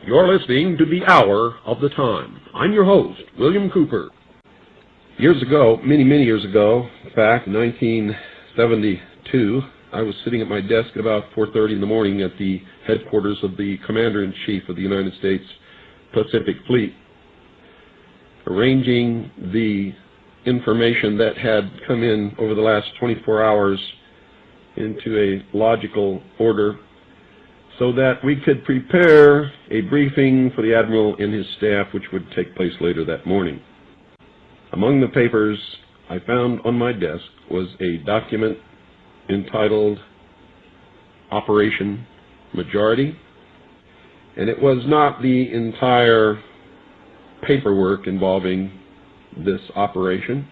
You're listening to The Hour of the Time. I'm your host, William Cooper. Years ago, many years ago, in fact, in 1972, I was sitting at my desk at about 4:30 in the morning at the headquarters of the Commander-in-Chief of the United States Pacific Fleet, arranging the information that had come in over the last 24 hours into a logical order so that we could prepare a briefing for the Admiral and his staff, which would take place later that morning. Among the papers I found on my desk was a document entitled Operation Majority, and it was not the entire paperwork involving this operation,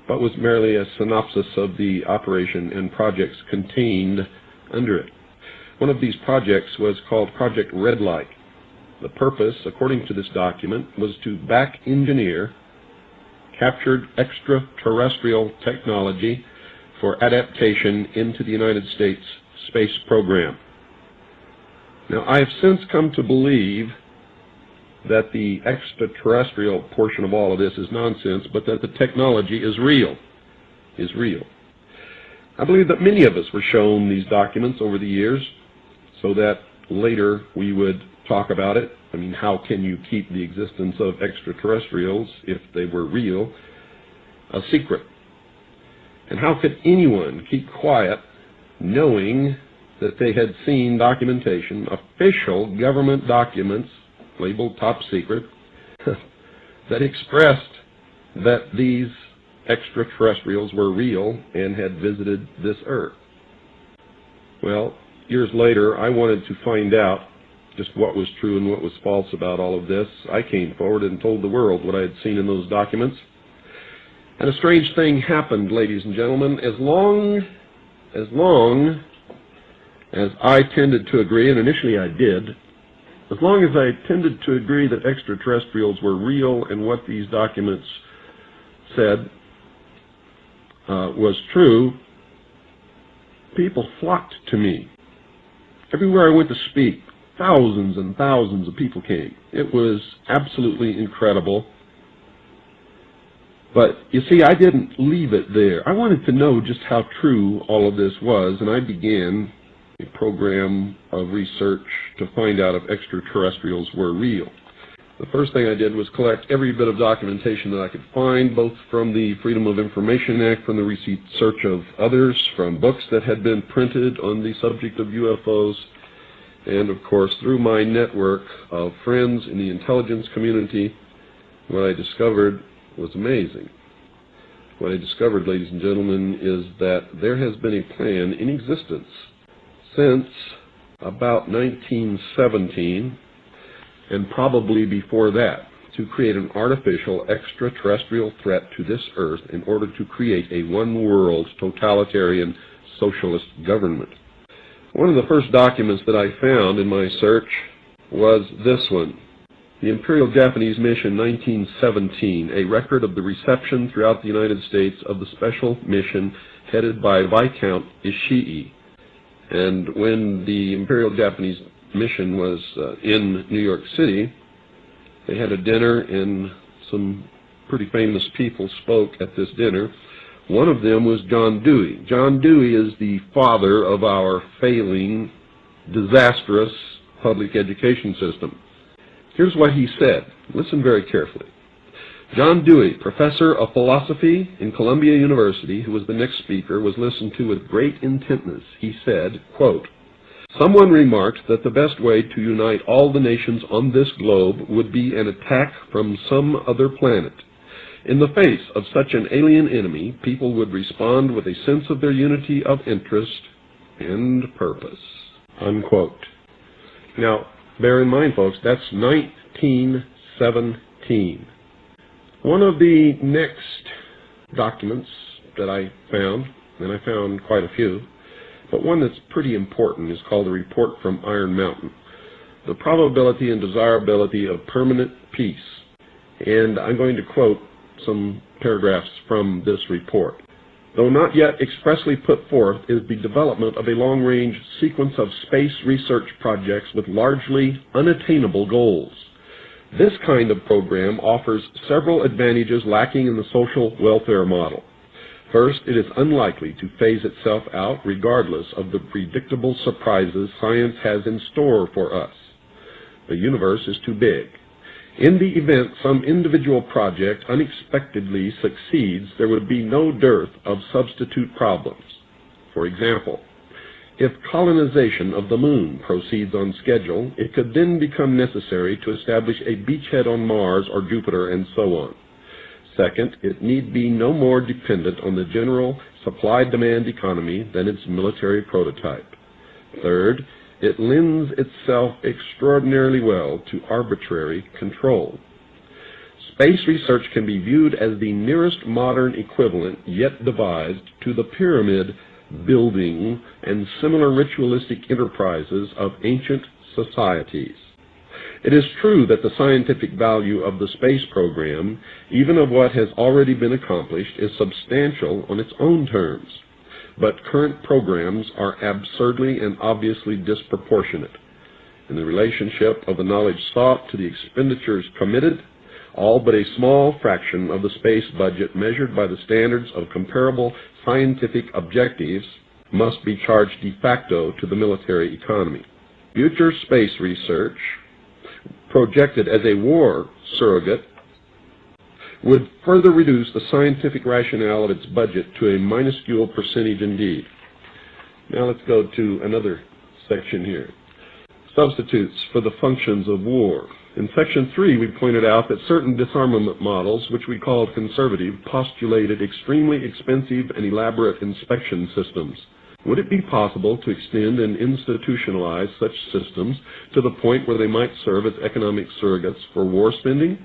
but was merely a synopsis of the operation and projects contained under it. One of these projects was called Project Red Light. The purpose, according to this document, was to back engineer captured extraterrestrial technology for adaptation into the United States space program. Now, I have since come to believe that the extraterrestrial portion of all of this is nonsense, but that the technology is real. I believe that many of us were shown these documents over the years so that later we would talk about it. I mean, how can you keep the existence of extraterrestrials, if they were real, a secret? And how could anyone keep quiet knowing that they had seen documentation, official government documents, labeled top secret, that expressed that these extraterrestrials were real and had visited this Earth? Well, years later, I wanted to find out just what was true and what was false about all of this. I came forward and told the world what I had seen in those documents. And a strange thing happened, ladies and gentlemen. As long as I tended to agree, and initially I did, as long as I tended to agree that extraterrestrials were real and what these documents said was true, people flocked to me. Everywhere I went to speak, thousands and thousands of people came. It was absolutely incredible. But you see, I didn't leave it there. I wanted to know just how true all of this was, and I began a program of research to find out if extraterrestrials were real. The first thing I did was collect every bit of documentation that I could find, both from the Freedom of Information Act, from the research of others, from books that had been printed on the subject of UFOs, and of course through my network of friends in the intelligence community. What I discovered was amazing. What I discovered, ladies and gentlemen, is that there has been a plan in existence since about 1917, and probably before that, to create an artificial extraterrestrial threat to this Earth in order to create a one-world totalitarian socialist government. One of the first documents that I found in my search was this one, the Imperial Japanese Mission 1917, a record of the reception throughout the United States of the special mission headed by Viscount Ishii. And when the Imperial Japanese Mission was in New York City, they had a dinner, and some pretty famous people spoke at this dinner. One of them was John Dewey. John Dewey is the father of our failing, disastrous public education system. Here's what he said. Listen very carefully. John Dewey, professor of philosophy in Columbia University, who was the next speaker, was listened to with great intentness. He said, quote, "Someone remarked that the best way to unite all the nations on this globe would be an attack from some other planet. In the face of such an alien enemy, people would respond with a sense of their unity of interest and purpose." Unquote. Now, bear in mind, folks, that's 1917. One of the next documents that I found, and I found quite a few, but one that's pretty important, is called the Report from Iron Mountain, The Probability and Desirability of Permanent Peace. And I'm going to quote some paragraphs from this report. "Though not yet expressly put forth is the development of a long-range sequence of space research projects with largely unattainable goals. This kind of program offers several advantages lacking in the social welfare model. First, it is unlikely to phase itself out regardless of the predictable surprises science has in store for us. The universe is too big. In the event some individual project unexpectedly succeeds, there would be no dearth of substitute problems. For example, if colonization of the moon proceeds on schedule, it could then become necessary to establish a beachhead on Mars or Jupiter, and so on. Second, it need be no more dependent on the general supply-demand economy than its military prototype. Third, it lends itself extraordinarily well to arbitrary control. Space research can be viewed as the nearest modern equivalent yet devised to the pyramid building and similar ritualistic enterprises of ancient societies. It is true that the scientific value of the space program, even of what has already been accomplished, is substantial on its own terms. But current programs are absurdly and obviously disproportionate. In the relationship of the knowledge sought to the expenditures committed, all but a small fraction of the space budget measured by the standards of comparable scientific objectives must be charged de facto to the military economy. Future space research, projected as a war surrogate, would further reduce the scientific rationale of its budget to a minuscule percentage indeed. Now let's go to another section here. Substitutes for the functions of war. In Section 3, we pointed out that certain disarmament models, which we called conservative, postulated extremely expensive and elaborate inspection systems. Would it be possible to extend and institutionalize such systems to the point where they might serve as economic surrogates for war spending?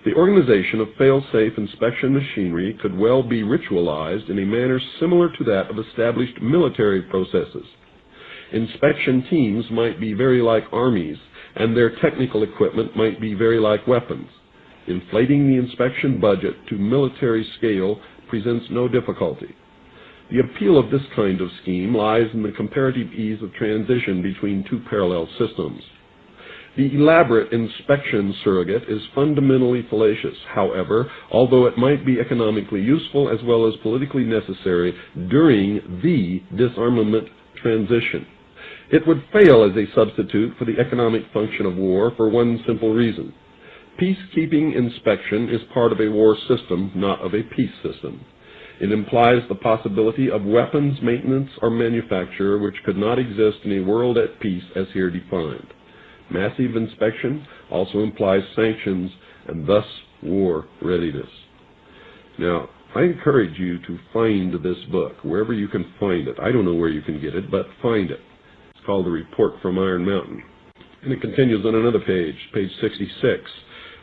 The organization of fail-safe inspection machinery could well be ritualized in a manner similar to that of established military processes. Inspection teams might be very like armies, and their technical equipment might be very like weapons. Inflating the inspection budget to military scale presents no difficulty. The appeal of this kind of scheme lies in the comparative ease of transition between two parallel systems. The elaborate inspection surrogate is fundamentally fallacious, however, although it might be economically useful as well as politically necessary during the disarmament transition. It would fail as a substitute for the economic function of war for one simple reason. Peacekeeping inspection is part of a war system, not of a peace system. It implies the possibility of weapons maintenance or manufacture which could not exist in a world at peace as here defined. Massive inspection also implies sanctions and thus war readiness. Now, I encourage you to find this book, wherever you can find it. I don't know where you can get it, but find it. It's called The Report from Iron Mountain. And it continues on another page, page 66.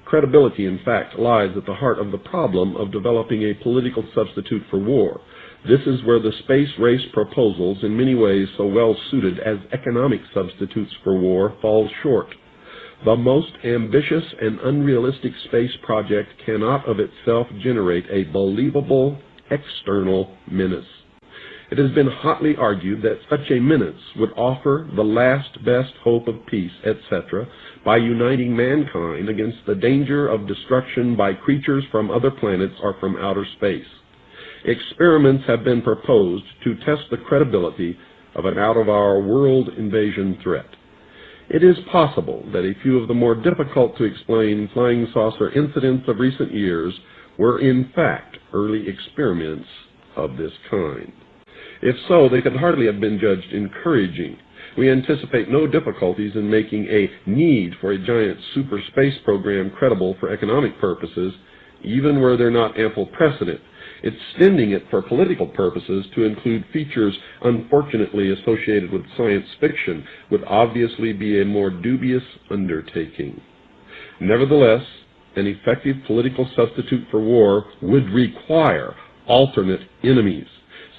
Credibility, in fact, lies at the heart of the problem of developing a political substitute for war. This is where the space race proposals, in many ways so well suited as economic substitutes for war, fall short. The most ambitious and unrealistic space project cannot of itself generate a believable external menace. It has been hotly argued that such a menace would offer the last best hope of peace, etc., by uniting mankind against the danger of destruction by creatures from other planets or from outer space. Experiments have been proposed to test the credibility of an out-of-our-world invasion threat. It is possible that a few of the more difficult to explain flying saucer incidents of recent years were in fact early experiments of this kind. If so, they could hardly have been judged encouraging. We anticipate no difficulties in making a need for a giant super space program credible for economic purposes, even were there not ample precedent. Extending it for political purposes to include features unfortunately associated with science fiction would obviously be a more dubious undertaking. Nevertheless, an effective political substitute for war would require alternate enemies,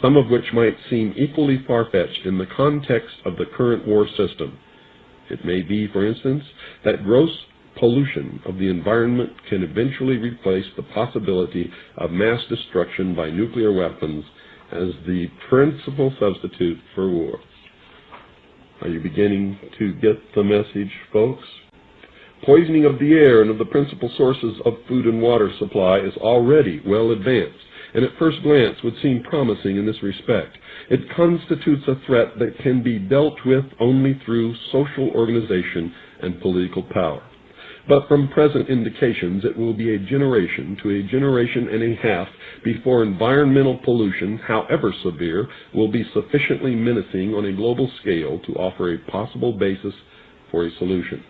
some of which might seem equally far-fetched in the context of the current war system. It may be, for instance, that gross pollution of the environment can eventually replace the possibility of mass destruction by nuclear weapons as the principal substitute for war. Are you beginning to get the message, folks? Poisoning of the air and of the principal sources of food and water supply is already well advanced, and at first glance would seem promising in this respect. It constitutes a threat that can be dealt with only through social organization and political power. But from present indications, it will be a generation to a generation and a half before environmental pollution, however severe, will be sufficiently menacing on a global scale to offer a possible basis for a solution.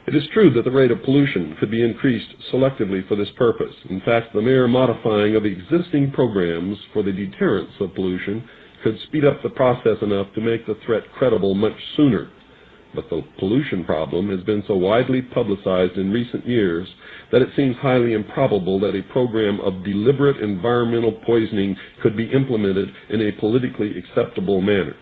It is true that the rate of pollution could be increased selectively for this purpose. In fact, the mere modifying of existing programs for the deterrence of pollution could speed up the process enough to make the threat credible much sooner. But the pollution problem has been so widely publicized in recent years that it seems highly improbable that a program of deliberate environmental poisoning could be implemented in a politically acceptable manner.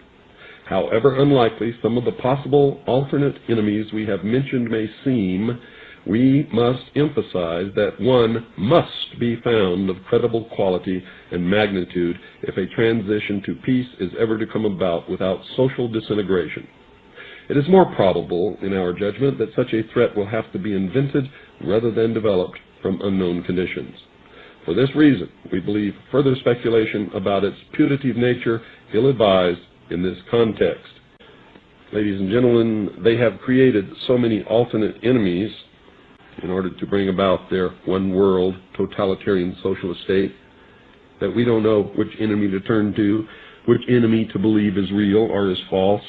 However unlikely some of the possible alternate enemies we have mentioned may seem, we must emphasize that one must be found of credible quality and magnitude if a transition to peace is ever to come about without social disintegration. It is more probable, in our judgment, that such a threat will have to be invented rather than developed from unknown conditions. For this reason, we believe further speculation about its putative nature ill-advised in this context. Ladies and gentlemen, they have created so many alternate enemies in order to bring about their one-world totalitarian socialist state that we don't know which enemy to turn to, which enemy to believe is real or is false,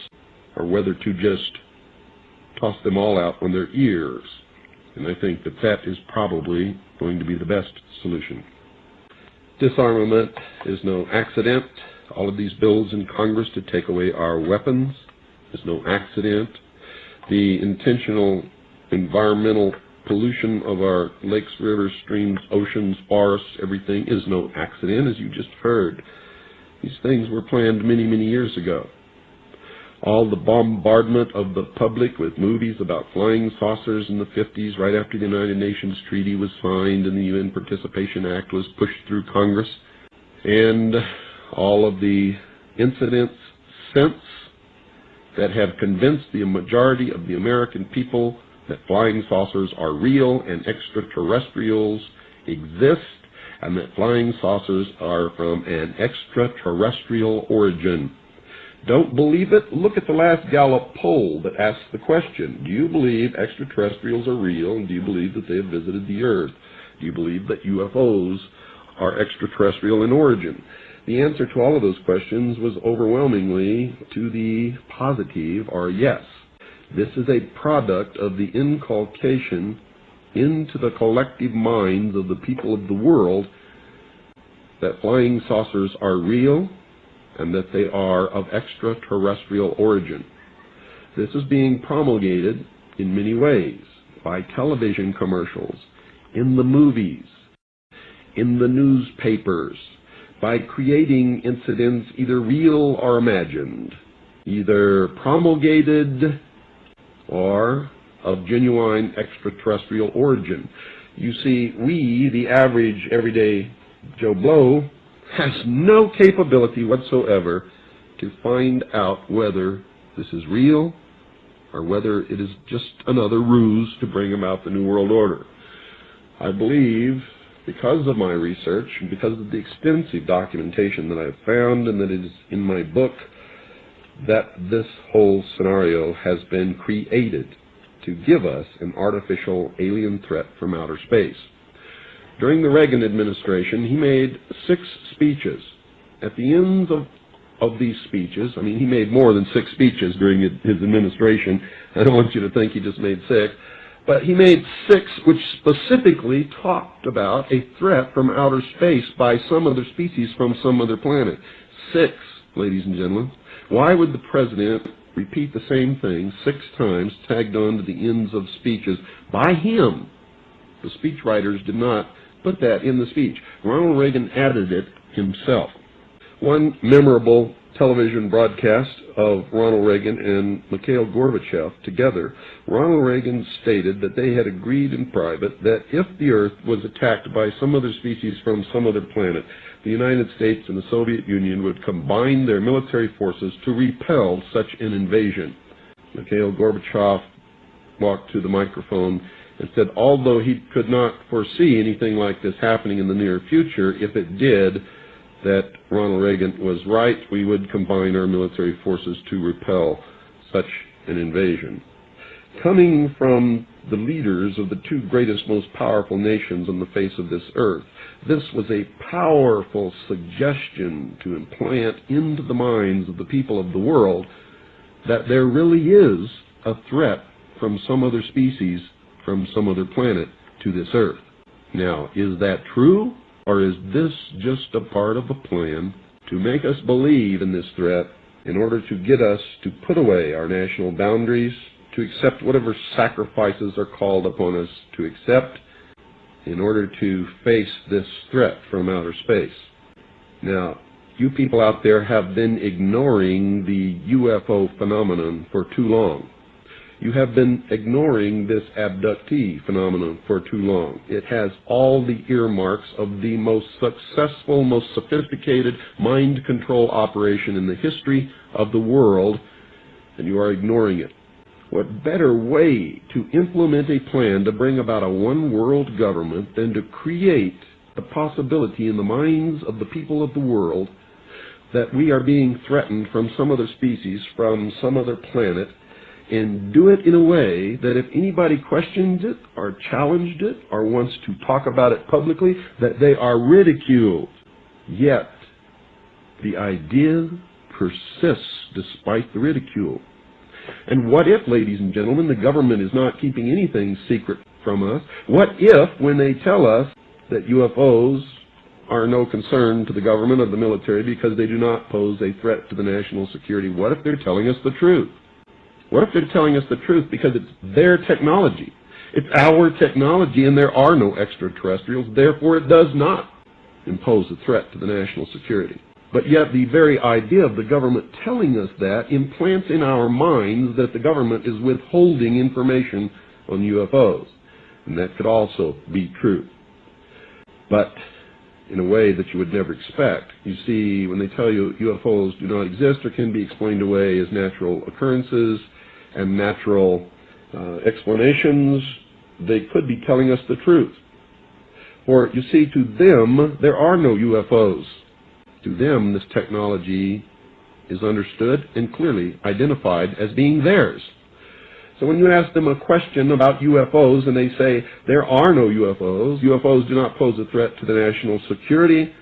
or whether to just toss them all out on their ears. And I think that that is probably going to be the best solution. Disarmament is no accident. All of these bills in Congress to take away our weapons is no accident. The intentional environmental pollution of our lakes, rivers, streams, oceans, forests, everything is no accident, as you just heard. These things were planned many, many years ago. All the bombardment of the public with movies about flying saucers in the 50s, right after the United Nations Treaty was signed and the UN Participation Act was pushed through Congress, and all of the incidents since that have convinced the majority of the American people that flying saucers are real and extraterrestrials exist, and that flying saucers are from an extraterrestrial origin. Don't believe it? Look at the last Gallup poll that asked the question, do you believe extraterrestrials are real, and do you believe that they have visited the Earth? Do you believe that UFOs are extraterrestrial in origin? The answer to all of those questions was overwhelmingly to the positive, or yes. This is a product of the inculcation into the collective minds of the people of the world that flying saucers are real and that they are of extraterrestrial origin. This is being promulgated in many ways, by television commercials, in the movies, in the newspapers, by creating incidents either real or imagined, either promulgated or of genuine extraterrestrial origin. You see, we, the average everyday Joe Blow, has no capability whatsoever to find out whether this is real or whether it is just another ruse to bring about the New World Order. I believe, because of my research and because of the extensive documentation that I've found and that is in my book, that this whole scenario has been created to give us an artificial alien threat from outer space. During the Reagan administration, he made 6 speeches. At the ends of these speeches, I mean, he made more than 6 speeches during his administration. I don't want you to think he just made 6. But he made 6 which specifically talked about a threat from outer space by some other species from some other planet. 6, ladies and gentlemen. Why would the president repeat the same thing 6 times, tagged on to the ends of speeches by him? The speechwriters did not put that in the speech. Ronald Reagan added it himself. One memorable television broadcast of Ronald Reagan and Mikhail Gorbachev together, Ronald Reagan stated that they had agreed in private that if the Earth was attacked by some other species from some other planet, the United States and the Soviet Union would combine their military forces to repel such an invasion. Mikhail Gorbachev walked to the microphone and said, although he could not foresee anything like this happening in the near future, if it did, that Ronald Reagan was right, we would combine our military forces to repel such an invasion. Coming from the leaders of the 2 greatest, most powerful nations on the face of this earth, this was a powerful suggestion to implant into the minds of the people of the world that there really is a threat from some other species, from some other planet to this earth. Now, is that true? Or is this just a part of a plan to make us believe in this threat in order to get us to put away our national boundaries, to accept whatever sacrifices are called upon us to accept in order to face this threat from outer space? Now, you people out there have been ignoring the UFO phenomenon for too long. You have been ignoring this abductee phenomenon for too long. It has all the earmarks of the most successful, most sophisticated mind control operation in the history of the world, and you are ignoring it. What better way to implement a plan to bring about a one-world government than to create the possibility in the minds of the people of the world that we are being threatened from some other species, from some other planet, and do it in a way that if anybody questions it or challenged it or wants to talk about it publicly, that they are ridiculed. Yet, the idea persists despite the ridicule. And what if, ladies and gentlemen, the government is not keeping anything secret from us? What if, when they tell us that UFOs are no concern to the government or the military because they do not pose a threat to the national security, what if they're telling us the truth? What if they're telling us the truth because it's their technology? It's our technology and there are no extraterrestrials, therefore it does not impose a threat to the national security. But yet the very idea of the government telling us that implants in our minds that the government is withholding information on UFOs. And that could also be true. But in a way that you would never expect. You see, when they tell you UFOs do not exist or can be explained away as natural occurrences and natural explanations, they could be telling us the truth. For, you see, to them, there are no UFOs. To them, this technology is understood and clearly identified as being theirs. So when you ask them a question about UFOs and they say there are no UFOs, UFOs do not pose a threat to the national security,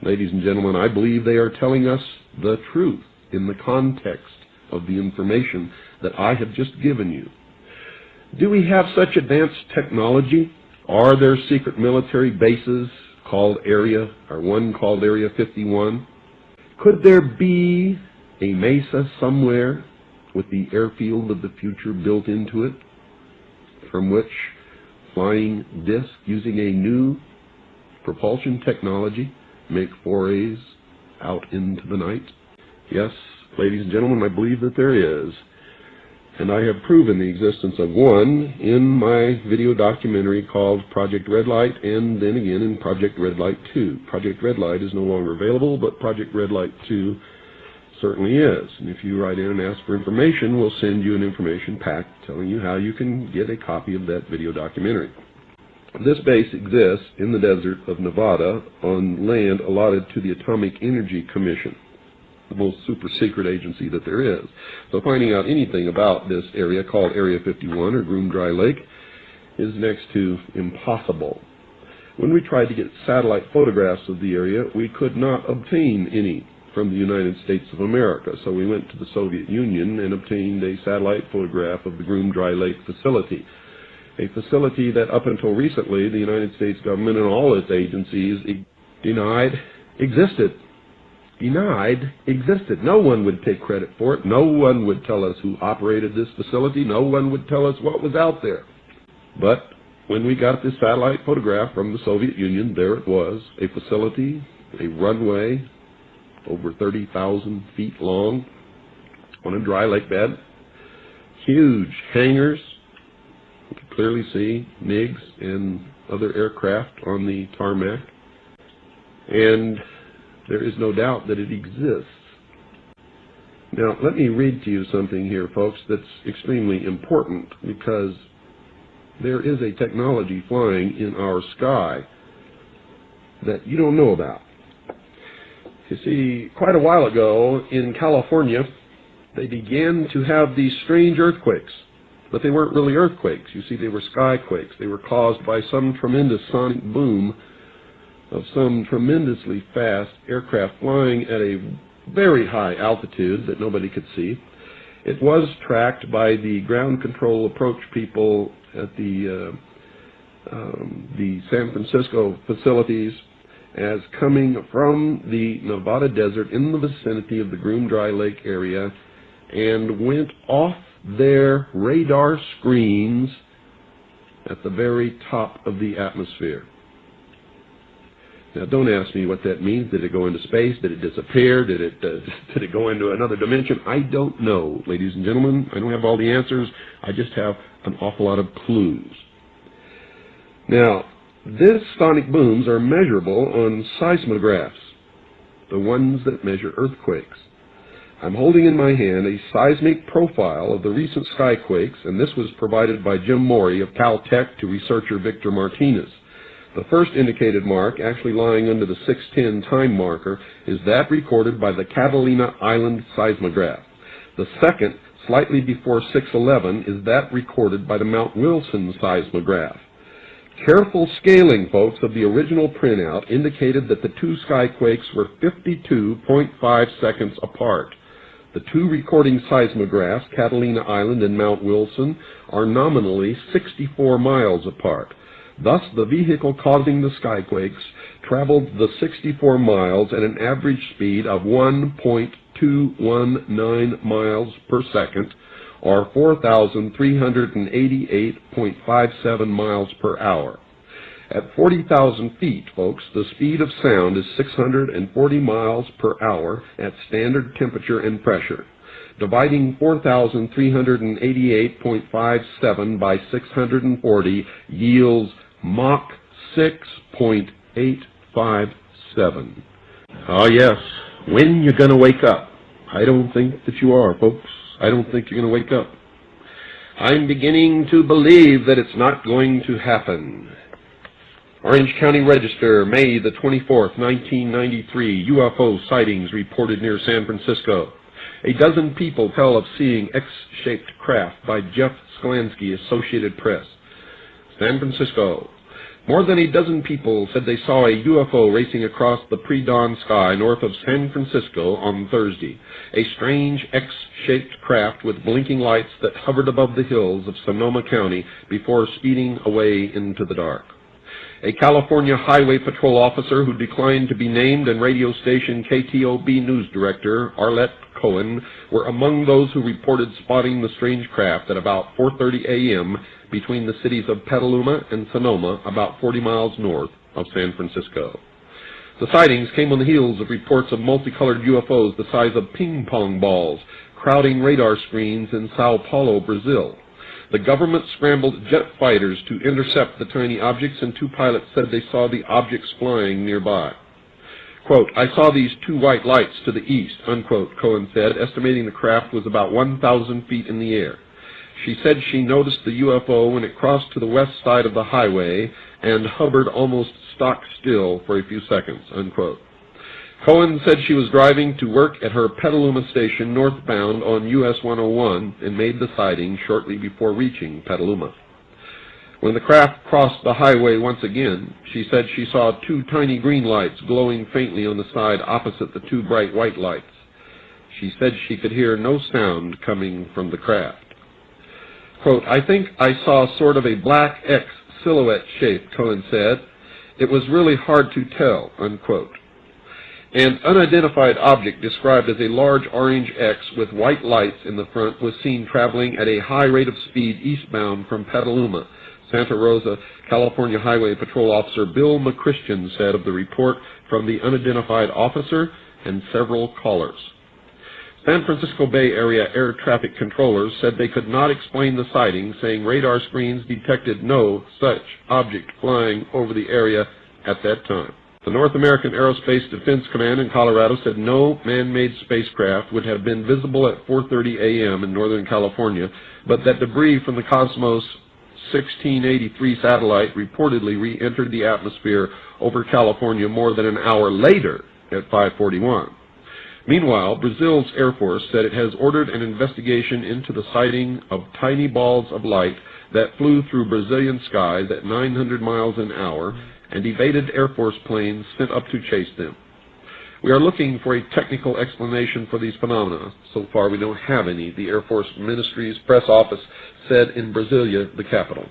ladies and gentlemen, I believe they are telling us the truth in the context of the information that I have just given you. Do we have such advanced technology? Are there secret military bases called one called Area 51? Could there be a mesa somewhere with the airfield of the future built into it, from which flying discs using a new propulsion technology make forays out into the night? Yes, ladies and gentlemen, I believe that there is. And I have proven the existence of one in my video documentary called Project Red Light, and then again in Project Red Light 2. Project Red Light is no longer available, but Project Red Light 2 certainly is. And if you write in and ask for information, we'll send you an information pack telling you how you can get a copy of that video documentary. This base exists in the desert of Nevada on land allotted to the Atomic Energy Commission. the most super secret agency that there is. So finding out anything about this area called Area 51 or Groom Dry Lake is next to impossible. When we tried to get satellite photographs of the area, we could not obtain any from the United States of America. So we went to the Soviet Union and obtained a satellite photograph of the Groom Dry Lake facility, a facility that up until recently the United States government and all its agencies denied existed. Denied existed. No one would take credit for it. No one would tell us who operated this facility. No one would tell us what was out there. But when we got this satellite photograph from the Soviet Union, there it was, a facility, a runway over 30,000 feet long on a dry lake bed, huge hangars. You could clearly see MiGs and other aircraft on the tarmac, and there is no doubt that it exists. Now, let me read to you something here, folks, that's extremely important, because there is a technology flying in our sky that you don't know about. You see, quite a while ago in California, they began to have these strange earthquakes, but they weren't really earthquakes. You see, they were skyquakes. They were caused by some tremendous sonic boom of some tremendously fast aircraft flying at a very high altitude that nobody could see. It was tracked by the ground control approach people at the San Francisco facilities as coming from the Nevada desert in the vicinity of the Groom Dry Lake area, and went off their radar screens at the very top of the atmosphere. Now, don't ask me what that means. Did it go into space? Did it disappear? Did it go into another dimension? I don't know, ladies and gentlemen. I don't have all the answers. I just have an awful lot of clues. Now, these sonic booms are measurable on seismographs, the ones that measure earthquakes. I'm holding in my hand a seismic profile of the recent skyquakes, and this was provided by Jim Morey of Caltech to researcher Victor Martinez. The first indicated mark, actually lying under the 610 time marker, is that recorded by the Catalina Island seismograph. The second, slightly before 611, is that recorded by the Mount Wilson seismograph. Careful scaling, folks, of the original printout indicated that the two skyquakes were 52.5 seconds apart. The two recording seismographs, Catalina Island and Mount Wilson, are nominally 64 miles apart. Thus, the vehicle causing the skyquakes traveled the 64 miles at an average speed of 1.219 miles per second, or 4,388.57 miles per hour. At 40,000 feet, folks, the speed of sound is 640 miles per hour at standard temperature and pressure. Dividing 4,388.57 by 640 yields Mach 6.857. Oh yes, when you're going to wake up? I don't think that you are, folks. I don't think you're going to wake up. I'm beginning to believe that it's not going to happen. Orange County Register, May the 24th, 1993, UFO sightings reported near San Francisco. A dozen people tell of seeing X-shaped craft by Jeff Sklansky, Associated Press. San Francisco. More than a dozen people said they saw a UFO racing across the pre-dawn sky north of San Francisco on Thursday. A strange X-shaped craft with blinking lights that hovered above the hills of Sonoma County before speeding away into the dark. A California Highway Patrol officer who declined to be named and radio station KTOB news director Arlette Cohen were among those who reported spotting the strange craft at about 4:30 a.m. between the cities of Petaluma and Sonoma, about 40 miles north of San Francisco. The sightings came on the heels of reports of multicolored UFOs the size of ping-pong balls crowding radar screens in Sao Paulo, Brazil. The government scrambled jet fighters to intercept the tiny objects, and two pilots said they saw the objects flying nearby. Quote, "I saw these two white lights to the east," unquote, Cohen said, estimating the craft was about 1,000 feet in the air. She said she noticed the UFO when it crossed to the west side of the highway and hovered almost stock still for a few seconds, unquote. Cohen said she was driving to work at her Petaluma station northbound on US 101 and made the sighting shortly before reaching Petaluma. When the craft crossed the highway once again, she said she saw two tiny green lights glowing faintly on the side opposite the two bright white lights. She said she could hear no sound coming from the craft. Quote, "I think I saw sort of a black X silhouette shape," Cohen said. "It was really hard to tell," unquote. An unidentified object described as a large orange X with white lights in the front was seen traveling at a high rate of speed eastbound from Petaluma. Santa Rosa, California Highway Patrol Officer Bill McChristian said of the report from the unidentified officer and several callers. San Francisco Bay Area air traffic controllers said they could not explain the sighting, saying radar screens detected no such object flying over the area at that time. The North American Aerospace Defense Command in Colorado said no man-made spacecraft would have been visible at 4:30 a.m. in Northern California, but that debris from the Cosmos 1683 satellite reportedly re-entered the atmosphere over California more than an hour later at 5:41. Meanwhile, Brazil's Air Force said it has ordered an investigation into the sighting of tiny balls of light that flew through Brazilian skies at 900 miles an hour and evaded Air Force planes sent up to chase them. "We are looking for a technical explanation for these phenomena. So far, we don't have any," the Air Force Ministry's press office said in Brasilia, the capital.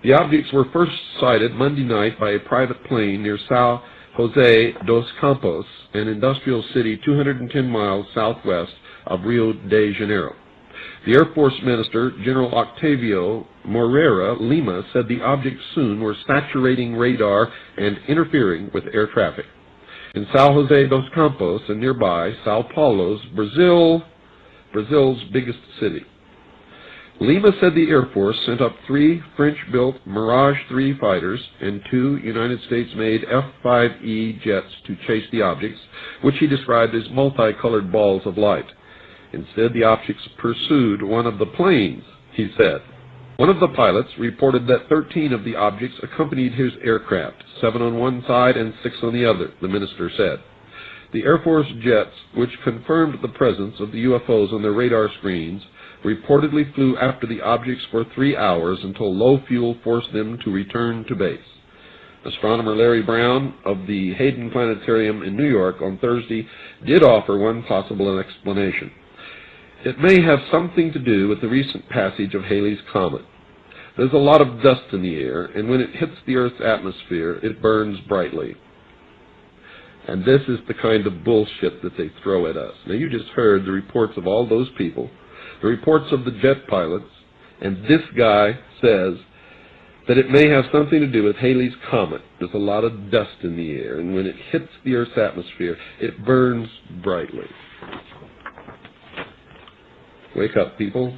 The objects were first sighted Monday night by a private plane near São José dos Campos, an industrial city 210 miles southwest of Rio de Janeiro. The Air Force Minister, General Octavio Moreira Lima, said the objects soon were saturating radar and interfering with air traffic. In São José dos Campos and nearby Sao Paulo, Brazil's biggest city. Lima said the Air Force sent up 3 French-built Mirage 3 fighters and 2 United States-made F-5E jets to chase the objects, which he described as multicolored balls of light. Instead, the objects pursued one of the planes, he said. One of the pilots reported that 13 of the objects accompanied his aircraft, 7 on one side and 6 on the other, the minister said. The Air Force jets, which confirmed the presence of the UFOs on their radar screens, reportedly flew after the objects for 3 hours until low fuel forced them to return to base. Astronomer Larry Brown of the Hayden Planetarium in New York on Thursday did offer one possible explanation. It may have something to do with the recent passage of Halley's Comet. There's a lot of dust in the air, and when it hits the Earth's atmosphere, it burns brightly. And this is the kind of bullshit that they throw at us. Now, you just heard the reports of all those people, the reports of the jet pilots, and this guy says that it may have something to do with Halley's Comet. There's a lot of dust in the air, and when it hits the Earth's atmosphere, it burns brightly. Wake up, people.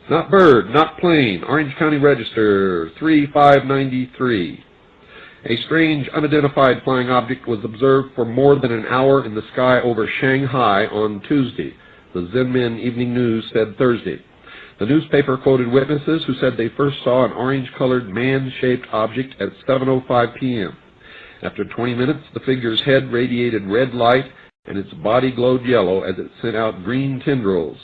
Not bird, not plane. Orange County Register 3593. A strange, unidentified flying object was observed for more than an hour in the sky over Shanghai on Tuesday, the Zenmin Evening News said Thursday. The newspaper quoted witnesses who said they first saw an orange-colored man-shaped object at 7:05 p.m. After 20 minutes, the figure's head radiated red light and its body glowed yellow as it sent out green tendrils.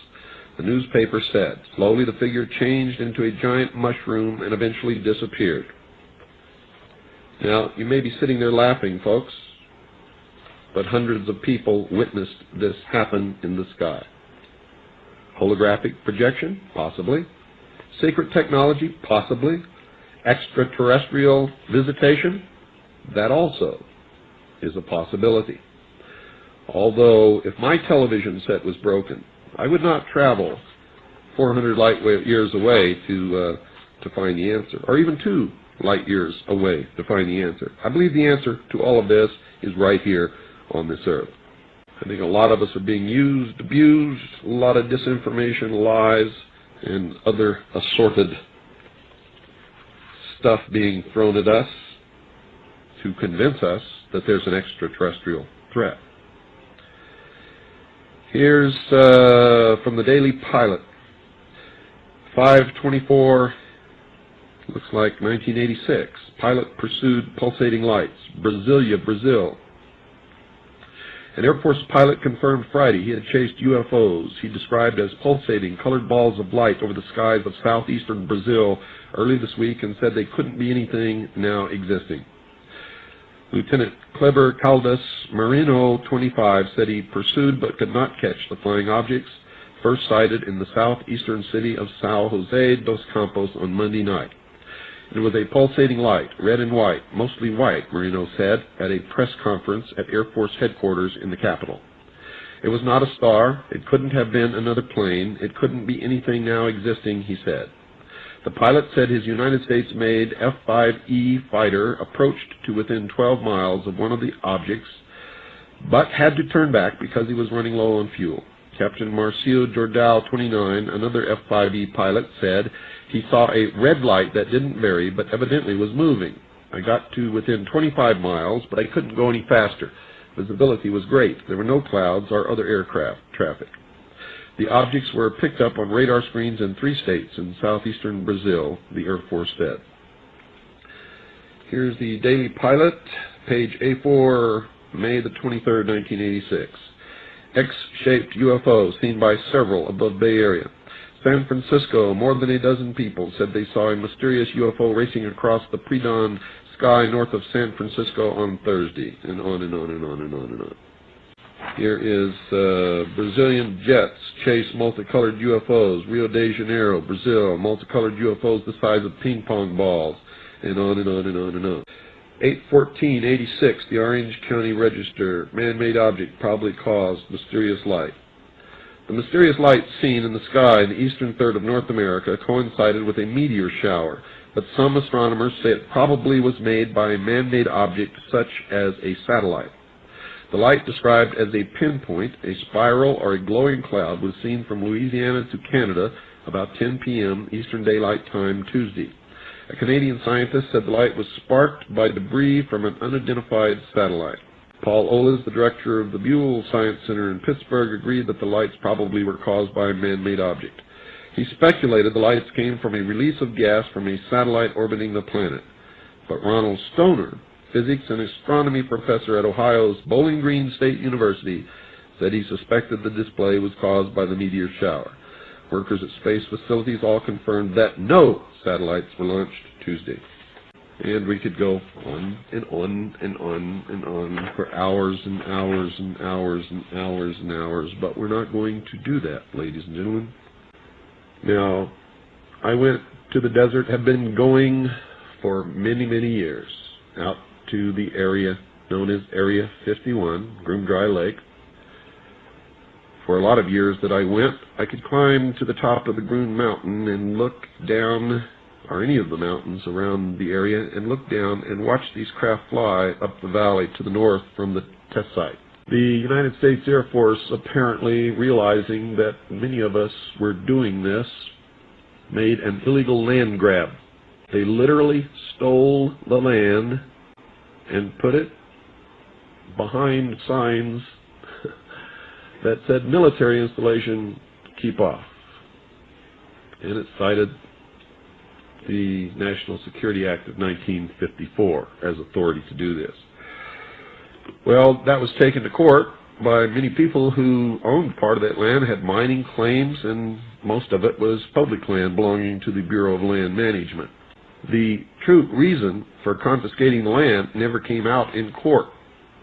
The newspaper said. Slowly the figure changed into a giant mushroom and eventually disappeared. Now, you may be sitting there laughing, folks, but hundreds of people witnessed this happen in the sky. Holographic projection? Possibly. Secret technology? Possibly. Extraterrestrial visitation? That also is a possibility. Although, if my television set was broken, I would not travel 400 light years away to find the answer, or even 2 light years away to find the answer. I believe the answer to all of this is right here on this earth. I think a lot of us are being used, abused, a lot of disinformation, lies, and other assorted stuff being thrown at us to convince us that there's an extraterrestrial threat. Here's from the Daily Pilot, 5/24, looks like 1986. Pilot pursued pulsating lights. Brasilia, Brazil. An Air Force pilot confirmed Friday he had chased UFOs he described as pulsating colored balls of light over the skies of southeastern Brazil early this week and said they couldn't be anything now existing. Lieutenant Kleber Caldas Marino, 25, said he pursued but could not catch the flying objects, first sighted in the southeastern city of São José dos Campos on Monday night. It was a pulsating light, red and white, mostly white, Marino said at a press conference at Air Force headquarters in the capital. It was not a star. It couldn't have been another plane. It couldn't be anything now existing, he said. The pilot said his United States-made F-5E fighter approached to within 12 miles of one of the objects, but had to turn back because he was running low on fuel. Captain Marcio Jordal, 29, another F-5E pilot, said he saw a red light that didn't vary, but evidently was moving. I got to within 25 miles, but I couldn't go any faster. Visibility was great. There were no clouds or other aircraft traffic. The objects were picked up on radar screens in 3 states in southeastern Brazil, the Air Force said. Here's the Daily Pilot, page A4, May the 23rd, 1986. X-shaped UFO seen by several above Bay Area. San Francisco, more than a dozen people said they saw a mysterious UFO racing across the pre-dawn sky north of San Francisco on Thursday, and on and on and on and on and on. Here is Brazilian jets chase multicolored UFOs. Rio de Janeiro, Brazil, multicolored UFOs the size of ping pong balls, and on and on and on and on. 8/14/86, the Orange County Register, man-made object probably caused mysterious light. The mysterious light seen in the sky in the eastern third of North America coincided with a meteor shower, but some astronomers say it probably was made by a man-made object such as a satellite. The light, described as a pinpoint, a spiral, or a glowing cloud, was seen from Louisiana to Canada about 10 p.m. Eastern Daylight Time Tuesday. A Canadian scientist said the light was sparked by debris from an unidentified satellite. Paul Oles, the director of the Buell Science Center in Pittsburgh, agreed that the lights probably were caused by a man-made object. He speculated the lights came from a release of gas from a satellite orbiting the planet. But Ronald Stoner, physics and astronomy professor at Ohio's Bowling Green State University, said he suspected the display was caused by the meteor shower. Workers at space facilities all confirmed that no satellites were launched Tuesday. And we could go on and on and on and on for hours and hours and hours and hours and hours, but we're not going to do that, ladies and gentlemen. Now, I went to the desert, have been going for many, many years, out to the area known as Area 51, Groom Lake. For a lot of years that I went, I could climb to the top of the Groom Mountain and look down, or any of the mountains around the area, and look down and watch these craft fly up the valley to the north from the test site. The United States Air Force, apparently realizing that many of us were doing this, made an illegal land grab. They literally stole the land and put it behind signs that said military installation, keep off. And it cited the National Security Act of 1954 as authority to do this. Well, that was taken to court by many people who owned part of that land, had mining claims, and most of it was public land belonging to the Bureau of Land Management. The true reason for confiscating the land never came out in court,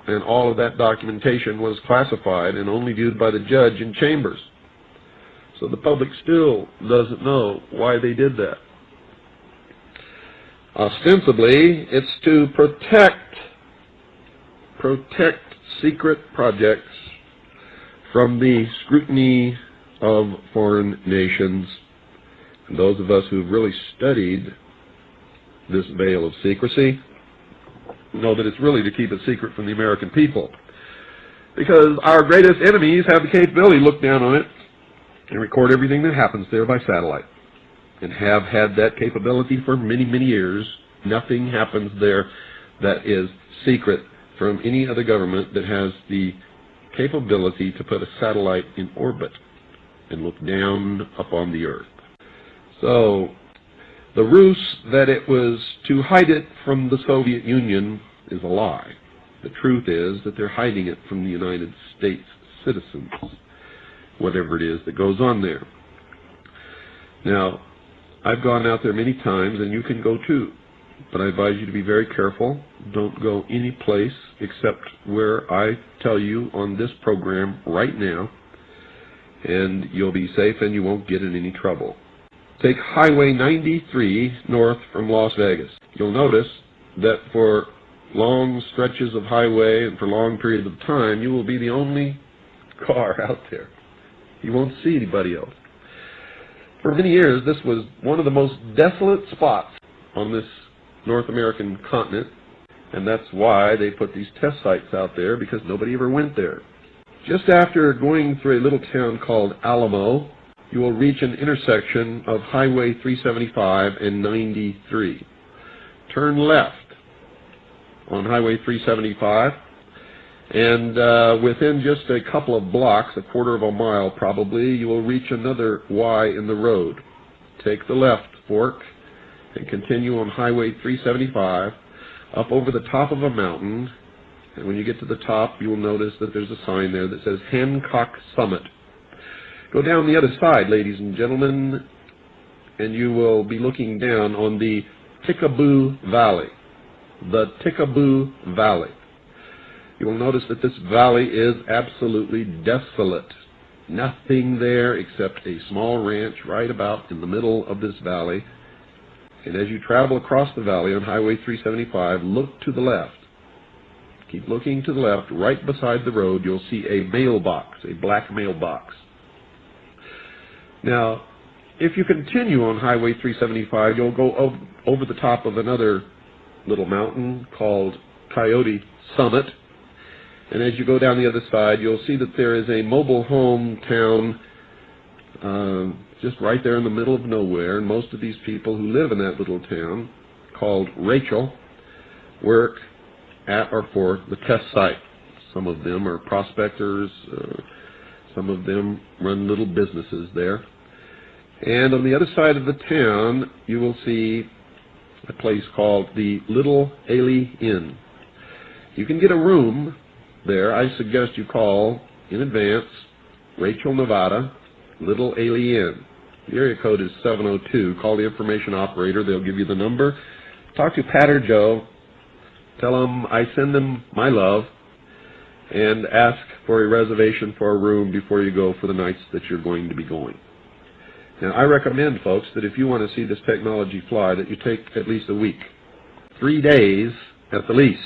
and all of that documentation was classified and only viewed by the judge in chambers. So the public still doesn't know why they did that. Ostensibly, it's to protect secret projects from the scrutiny of foreign nations. And those of us who've really studied this veil of secrecy know that it's really to keep it secret from the American people. Because our greatest enemies have the capability to look down on it and record everything that happens there by satellite, and have had that capability for many, many years. Nothing happens there that is secret from any other government that has the capability to put a satellite in orbit and look down upon the earth. So the ruse that it was to hide it from the Soviet Union is a lie. The truth is that they're hiding it from the United States citizens, whatever it is that goes on there. Now, I've gone out there many times, and you can go too. But I advise you to be very careful. Don't go any place except where I tell you on this program right now, and you'll be safe and you won't get in any trouble. Take Highway 93 north from Las Vegas. You'll notice that for long stretches of highway and for long periods of time, you will be the only car out there. You won't see anybody else. For many years, this was one of the most desolate spots on this North American continent, and that's why they put these test sites out there, because nobody ever went there. Just after going through a little town called Alamo, you will reach an intersection of Highway 375 and 93. Turn left on Highway 375, and within just a couple of blocks, a quarter of a mile probably, you will reach another Y in the road. Take the left fork and continue on Highway 375 up over the top of a mountain, and when you get to the top, you will notice that there's a sign there that says Hancock Summit. Go down the other side, ladies and gentlemen, and you will be looking down on the Tickaboo Valley. The Tickaboo Valley. You will notice that this valley is absolutely desolate. Nothing there except a small ranch right about in the middle of this valley. And as you travel across the valley on Highway 375, look to the left. Keep looking to the left. Right beside the road, you'll see a mailbox, a black mailbox. Now, if you continue on Highway 375, you'll go over the top of another little mountain called Coyote Summit. And as you go down the other side, you'll see that there is a mobile home town just right there in the middle of nowhere. And most of these people who live in that little town, called Rachel, work at or for the test site. Some of them are prospectors. Some of them run little businesses there. And on the other side of the town, you will see a place called the Little Ailey Inn. You can get a room there. I suggest you call in advance, Rachel, Nevada, Little Ailey Inn. The area code is 702. Call the information operator. They'll give you the number. Talk to Pat or Joe. Tell them I send them my love, and ask for a reservation for a room before you go for the nights that you're going to be going. Now, I recommend, folks, that if you want to see this technology fly, that you take at least a week. 3 days at the least,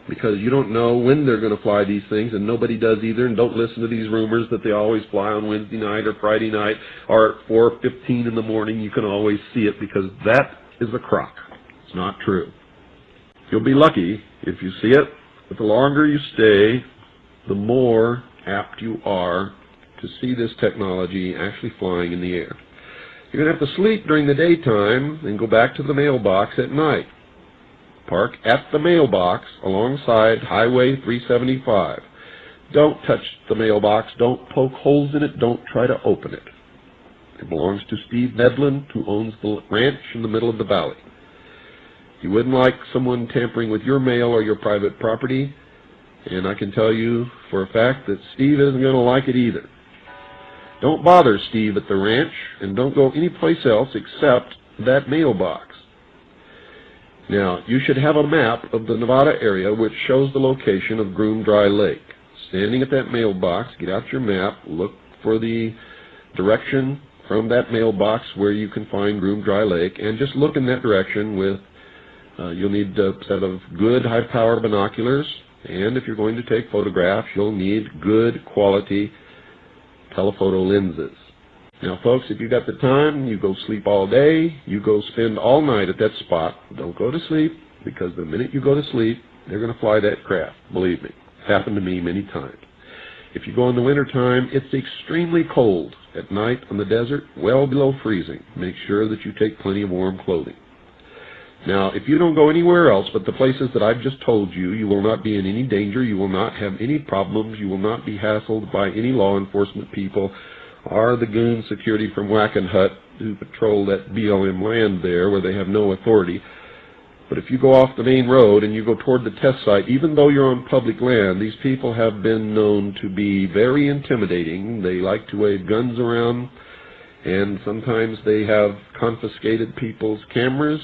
because you don't know when they're going to fly these things, and nobody does either. And don't listen to these rumors that they always fly on Wednesday night or Friday night or at 4:15 in the morning. You can always see it, because that is a crock. It's not true. You'll be lucky if you see it, but the longer you stay, the more apt you are to see this technology actually flying in the air. You're going to have to sleep during the daytime and go back to the mailbox at night. Park at the mailbox alongside Highway 375. Don't touch the mailbox. Don't poke holes in it. Don't try to open it. It belongs to Steve Medlin, who owns the ranch in the middle of the valley. You wouldn't like someone tampering with your mail or your private property, and I can tell you for a fact that Steve isn't going to like it either. Don't bother Steve at the ranch, and don't go anyplace else except that mailbox. Now, you should have a map of the Nevada area which shows the location of Groom Lake. Standing at that mailbox, get out your map, look for the direction from that mailbox where you can find Groom Lake, and just look in that direction with, you'll need a set of good high-power binoculars, and if you're going to take photographs, you'll need good quality telephoto lenses. Now, folks, if you've got the time, you go sleep all day, you go spend all night at that spot. Don't go to sleep, because the minute you go to sleep, they're going to fly that craft. Believe me. It's happened to me many times. If you go in the wintertime, it's extremely cold at night on the desert, well below freezing. Make sure that you take plenty of warm clothing. Now, if you don't go anywhere else but the places that I've just told you, you will not be in any danger, you will not have any problems, you will not be hassled by any law enforcement people or the goon security from Wackenhut who patrol that BLM land there where they have no authority. But if you go off the main road and you go toward the test site, even though you're on public land, these people have been known to be very intimidating. They like to wave guns around, and sometimes they have confiscated people's cameras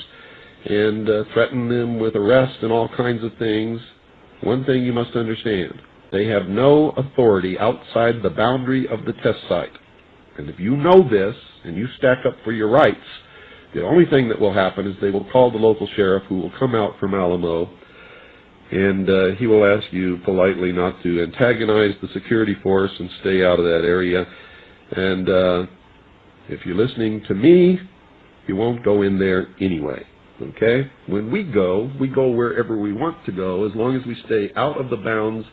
and threaten them with arrest and all kinds of things. One thing you must understand, they have no authority outside the boundary of the test site. And if you know this and you stack up for your rights, the only thing that will happen is they will call the local sheriff, who will come out from Alamo, and he will ask you politely not to antagonize the security force and stay out of that area. And if you're listening to me, you won't go in there anyway. Okay? When we go wherever we want to go, as long as we stay out of the bounds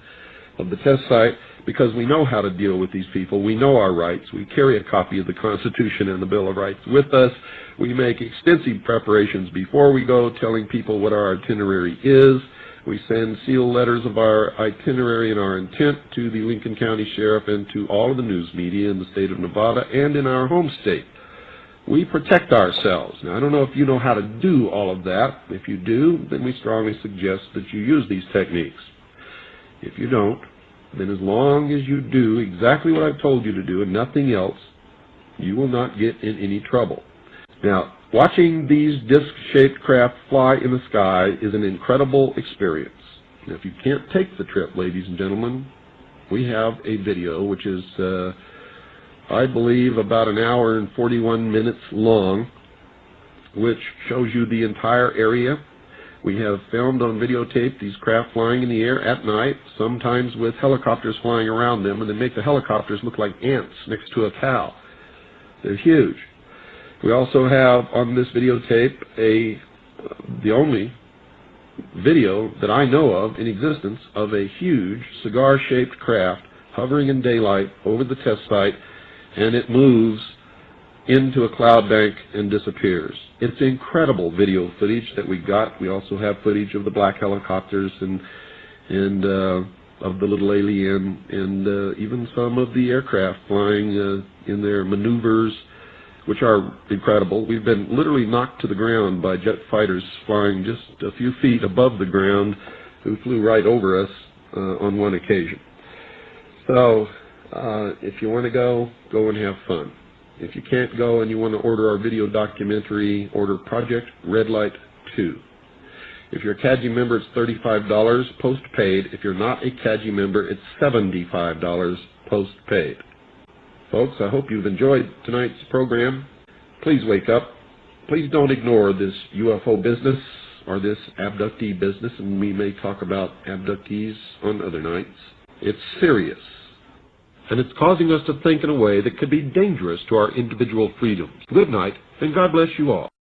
of the test site, because we know how to deal with these people. We know our rights. We carry a copy of the Constitution and the Bill of Rights with us. We make extensive preparations before we go, telling people what our itinerary is. We send sealed letters of our itinerary and our intent to the Lincoln County Sheriff and to all of the news media in the state of Nevada and in our home state. We protect ourselves. Now, I don't know if you know how to do all of that. If you do, then we strongly suggest that you use these techniques. If you don't, then as long as you do exactly what I've told you to do and nothing else, you will not get in any trouble. Now, watching these disc-shaped craft fly in the sky is an incredible experience. Now, if you can't take the trip, ladies and gentlemen, we have a video which is, I believe, about an hour and 41 minutes long, which shows you the entire area. We have filmed on videotape these craft flying in the air at night, sometimes with helicopters flying around them, and they make the helicopters look like ants next to a cow. They're huge. We also have on this videotape the only video that I know of in existence of a huge cigar-shaped craft hovering in daylight over the test site, and it moves into a cloud bank and disappears. It's incredible video footage that we got. We also have footage of the black helicopters and of the little alien, and even some of the aircraft flying in their maneuvers, which are incredible. We've been literally knocked to the ground by jet fighters flying just a few feet above the ground, who flew right over us on one occasion. So if you want to go and have fun. If you can't go and you want to order our video documentary, order Project Red Light 2. If you're a CAGI member, it's $35 post-paid. If you're not a CAGI member, it's $75 post-paid. Folks, I hope you've enjoyed tonight's program. Please wake up. Please don't ignore this UFO business or this abductee business, and we may talk about abductees on other nights. It's serious. And it's causing us to think in a way that could be dangerous to our individual freedoms. Good night, and God bless you all.